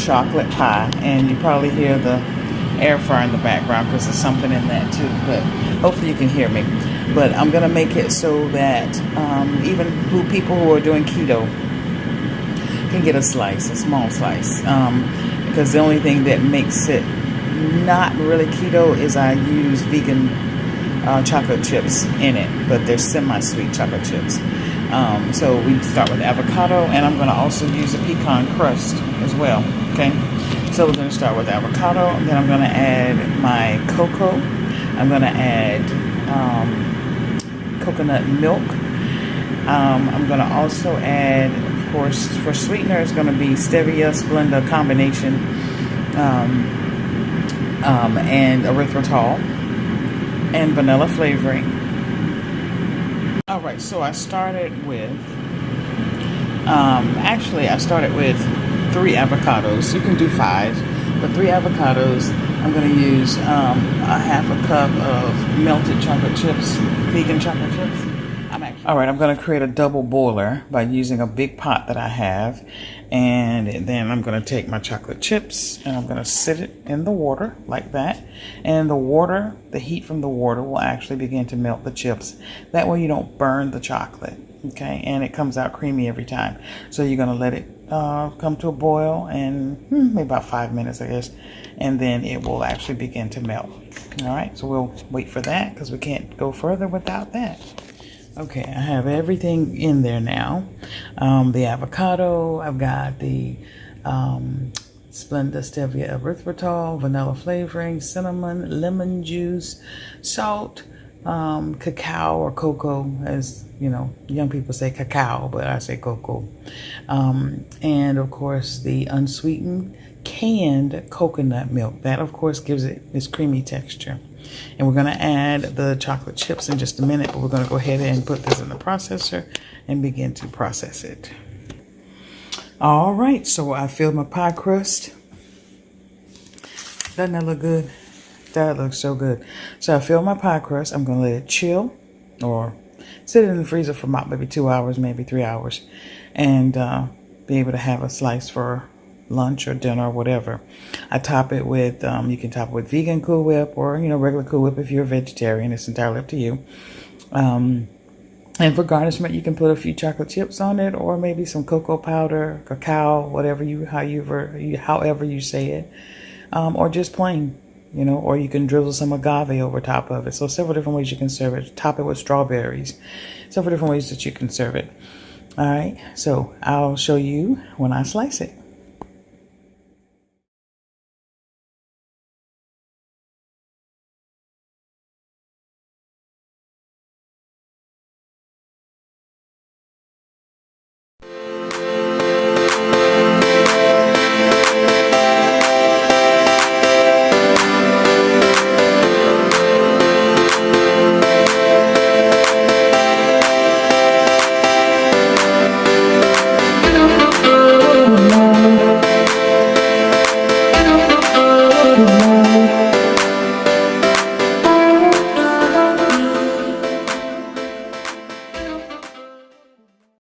chocolate pie, and you probably hear the air fryer in the background because there's something in that too, but hopefully you can hear me. But I'm gonna make it so that even people who are doing keto can get a slice, a small slice, because the only thing that makes it not really keto is I use vegan chocolate chips in it, but they're semi-sweet chocolate chips. So we start with avocado, and I'm going to also use a pecan crust as well. Okay, so we're going to start with avocado, and then I'm going to add my cocoa. I'm going to add coconut milk. I'm going to also add, of course, for sweetener, it's going to be stevia, Splenda combination, and erythritol, and vanilla flavoring. All right, so I started with, I started with 3 avocados. You can do 5, but 3 avocados. I'm going to use a half a cup of melted chocolate chips, vegan chocolate chips. All right, I'm going to create a double boiler by using a big pot that I have. And then I'm going to take my chocolate chips and I'm going to sit it in the water like that. And the water, the heat from the water will actually begin to melt the chips. That way you don't burn the chocolate, okay? And it comes out creamy every time. So you're going to let it come to a boil and maybe about 5 minutes, I guess. And then it will actually begin to melt. All right, so we'll wait for that because we can't go further without that. Okay, I have everything in there now. The avocado, I've got the Splenda stevia erythritol, vanilla flavoring, cinnamon, lemon juice, salt, cacao or cocoa, as you know, young people say cacao, but I say cocoa. And of course the unsweetened canned coconut milk. That of course gives it this creamy texture. And we're going to add the chocolate chips in just a minute, but we're going to go ahead and put this in the processor and begin to process it. All right, so I filled my pie crust. Doesn't that look good? That looks so good. So I filled my pie crust. I'm going to let it chill or sit it in the freezer for about maybe 2 hours, maybe 3 hours, and be able to have a slice for lunch or dinner or whatever. I top it with, you can top it with vegan Cool Whip or, regular Cool Whip if you're a vegetarian. It's entirely up to you. And for garnishment, you can put a few chocolate chips on it or maybe some cocoa powder, cacao, whatever however you say it, or just plain, or you can drizzle some agave over top of it. So several different ways you can serve it. Top it with strawberries. Several different ways that you can serve it. All right, so I'll show you when I slice it.